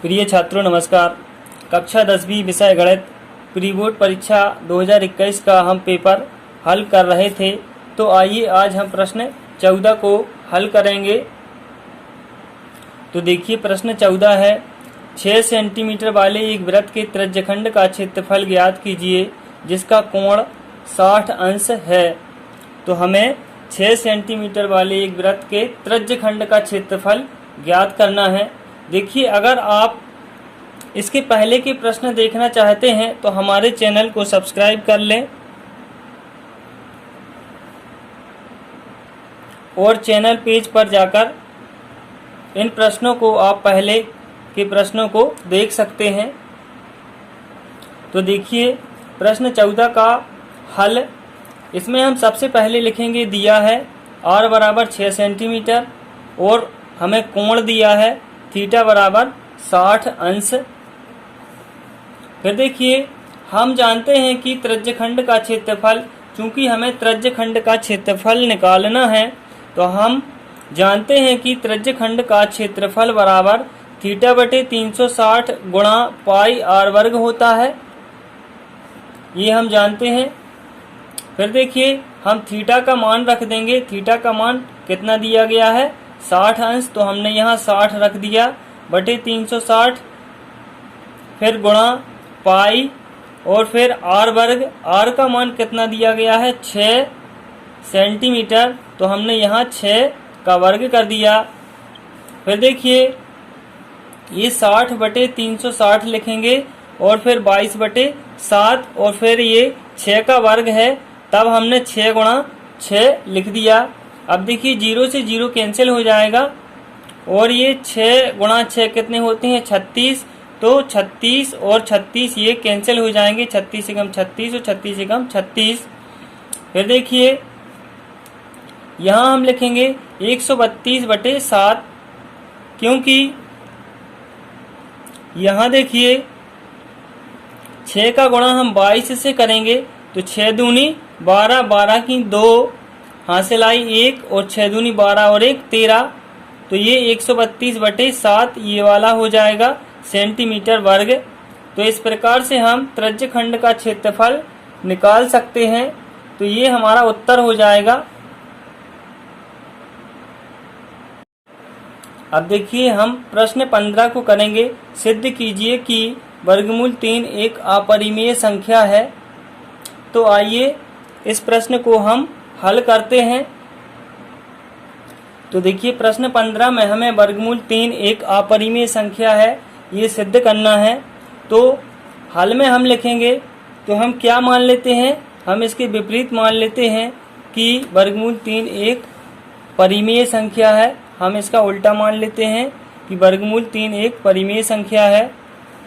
प्रिय छात्रों नमस्कार। कक्षा 10वीं विषय गणित प्री बोर्ड परीक्षा 2021 का हम पेपर हल कर रहे थे। तो आइए आज हम प्रश्न 14 को हल करेंगे। तो देखिए प्रश्न 14 है, 6 सेंटीमीटर वाले एक वृत्त के त्रिज्यखंड का क्षेत्रफल ज्ञात कीजिए जिसका कोण 60 अंश है। तो हमें 6 सेंटीमीटर वाले एक वृत्त के त्रिज्यखंड का क्षेत्रफल ज्ञात करना है। देखिए अगर आप इसके पहले के प्रश्न देखना चाहते हैं तो हमारे चैनल को सब्सक्राइब कर लें और चैनल पेज पर जाकर इन प्रश्नों को आप पहले के प्रश्नों को देख सकते हैं। तो देखिए प्रश्न 14 का हल, इसमें हम सबसे पहले लिखेंगे, दिया है r बराबर 6 सेंटीमीटर और हमें कोण दिया है थीटा बराबर 60 अंश। फिर देखिए हम जानते हैं कि त्रिज्यखंड का क्षेत्रफल, चूंकि हमें त्रिज्यखंड का क्षेत्रफल निकालना है तो हम जानते हैं कि त्रिज्यखंड का क्षेत्रफल बराबर थीटा बटे 360 गुणा पाई r वर्ग होता है, ये हम जानते हैं। फिर देखिए हम थीटा का मान रख देंगे। थीटा का मान कितना दिया गया है, 60 अंश, तो हमने यहाँ 60 रख दिया बटे 360, फिर गुणा पाई और फिर r वर्ग। r का मान कितना दिया गया है, 6 सेंटीमीटर, तो हमने यहाँ 6 का वर्ग कर दिया। फिर देखिए ये 60 बटे 360 लिखेंगे और फिर 22 बटे 7 और फिर ये 6 का वर्ग है, तब हमने 6 गुणा 6 लिख दिया। अब देखिए 0 से 0 कैंसिल हो जाएगा और ये 6 गुणा 6 कितने होते हैं, 36, तो 36 और 36 ये कैंसिल हो जाएंगे, 36 एकम 36 और 36 एकम 36। फिर देखिए यहाँ हम लिखेंगे 132 बटे 7, क्योंकि यहाँ देखिए 6 का गुणा हम 22 से करेंगे तो 6 दूनी 12, 12 की 2 हासिल आई 1 और 6 दूनी 12 और 1 13, तो ये 132 बटे 7 ये वाला हो जाएगा सेंटीमीटर वर्ग। तो इस प्रकार से हम त्रिज्यखंड का क्षेत्रफल निकाल सकते हैं। तो ये हमारा उत्तर हो जाएगा। अब देखिए हम प्रश्न 15 को करेंगे, सिद्ध कीजिए कि वर्गमूल 3 एक अपरिमेय संख्या है। तो आइए इस प्रश्न को हम हल करते हैं। तो देखिए प्रश्न 15 में हमें वर्गमूल 3 एक अपरिमेय संख्या है, ये सिद्ध करना है। तो हल में हम लिखेंगे तो हम क्या मान लेते हैं, हम इसके विपरीत मान लेते हैं कि वर्गमूल 3 एक परिमेय संख्या है। हम इसका उल्टा मान लेते हैं कि वर्गमूल 3 एक परिमेय संख्या है।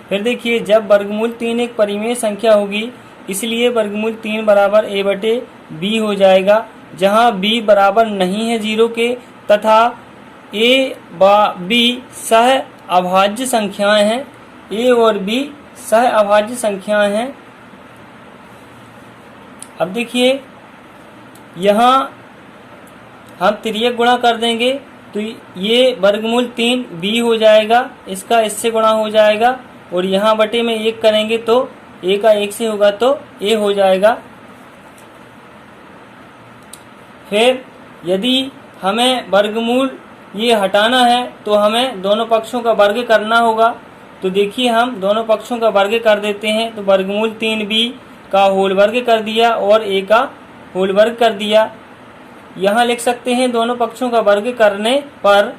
फिर देखिए जब वर्गमूल 3 एक परिमेय संख्या होगी इसलिए वर्गमूल 3 बराबर a बटे b हो जाएगा, जहाँ b बराबर नहीं है 0 के तथा a b सह अभाज्य संख्याएं हैं। a और b सह अभाज्य संख्याएं हैं। अब देखिए यहाँ हम तिर्यक गुणा कर देंगे तो ये वर्गमूल 3 b हो जाएगा, इसका इससे गुणा हो जाएगा और यहाँ बटे में 1 करेंगे तो a का 1 से होगा तो a हो जाएगा। फिर यदि हमें वर्गमूल ये हटाना है तो हमें दोनों पक्षों का वर्ग करना होगा। तो देखिए हम दोनों पक्षों का वर्ग कर देते हैं। तो वर्गमूल 3b का होल वर्ग कर दिया और a का होल वर्ग कर दिया। यहाँ लिख सकते हैं दोनों पक्षों का वर्ग करने पर।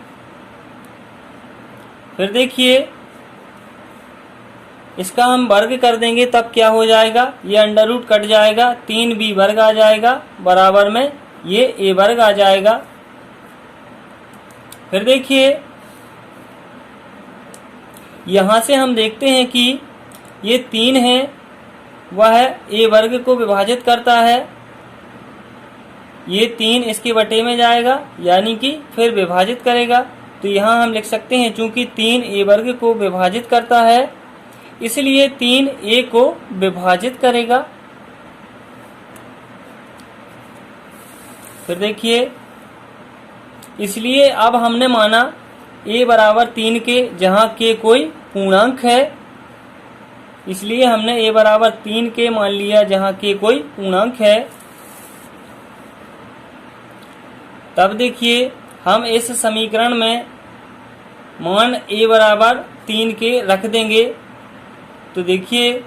फिर देखिए इसका हम वर्ग कर देंगे तब क्या हो जाएगा, ये अंडर रूट कट जाएगा, 3b वर्ग आ जाएगा, बराबर में ये a वर्ग आ जाएगा। फिर देखिए यहाँ से हम देखते हैं कि ये 3 है वह a वर्ग को विभाजित करता है, ये 3 इसके बटे में जाएगा यानी कि फिर विभाजित करेगा। तो यहाँ हम लिख सकते हैं चूंकि 3 a वर्ग को विभाजित करता है इसलिए 3 a को विभाजित करेगा। फिर देखिए इसलिए अब हमने माना a बराबर 3 के, जहाँ k कोई पूर्णांक है, इसलिए हमने a बराबर 3 के मान लिया जहाँ k कोई पूर्णांक है। तब देखिए हम इस समीकरण में मान a बराबर 3 के रख देंगे। तो देखिए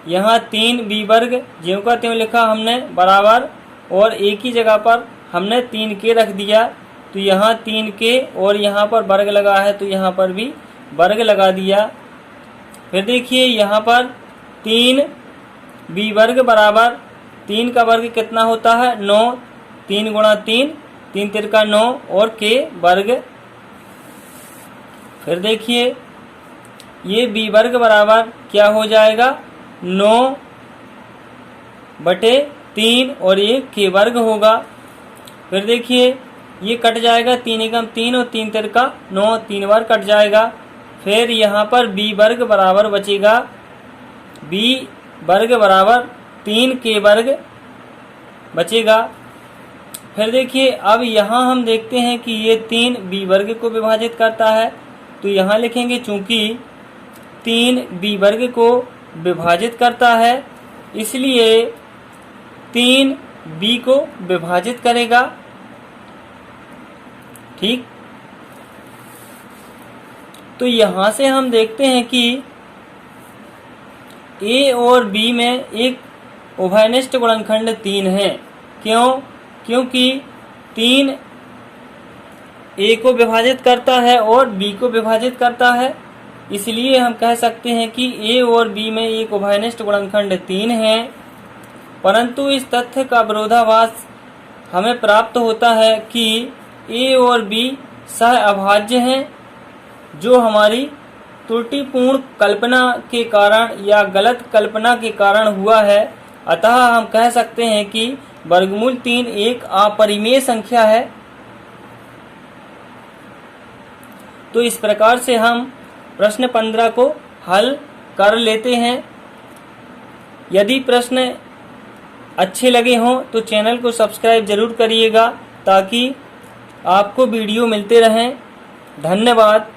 यहाँ 3b वर्ग ज्यों का त्यों लिखा हमने बराबर, और a की जगह पर हमने 3 के रख दिया। तो यहाँ 3 के और यहाँ पर वर्ग लगा है तो यहाँ पर भी वर्ग लगा दिया। फिर देखिए यहाँ पर 3b वर्ग बराबर 3 का वर्ग कितना होता है 9, 3 गुणा 3, 3 तिरका 9 और k वर्ग। फिर देखिए ये b वर्ग बराबर क्या हो जाएगा 9 बटे 3 और ये k वर्ग होगा। फिर देखिए ये कट जाएगा, 3 एकम 3 और 3 तिरका 9, 3 बार कट जाएगा। फिर यहाँ पर b वर्ग बराबर बचेगा b वर्ग बराबर 3k वर्ग बचेगा। फिर देखिए अब यहाँ हम देखते हैं कि ये 3 b वर्ग को विभाजित करता है, तो यहाँ लिखेंगे चूंकि 3 b वर्ग को विभाजित करता है इसलिए 3 b को विभाजित करेगा। ठीक, तो यहाँ से हम देखते हैं कि a और b में एक उभयनिष्ठ गुणनखंड 3 है। क्यों? क्योंकि 3 a को विभाजित करता है और b को विभाजित करता है, इसलिए हम कह सकते हैं कि a और b में एक उभयनिष्ठ गुणनखंड 3 है। परंतु इस तथ्य का विरोधाभास हमें प्राप्त होता है कि a और b सह अभाज्य हैं, जो हमारी त्रुटिपूर्ण कल्पना के कारण या गलत कल्पना के कारण हुआ है। अतः हम कह सकते हैं कि वर्गमूल 3 एक अपरिमेय संख्या है। तो इस प्रकार से हम प्रश्न 15 को हल कर लेते हैं। यदि प्रश्न अच्छे लगे हों तो चैनल को सब्सक्राइब जरूर करिएगा ताकि आपको वीडियो मिलते रहें। धन्यवाद।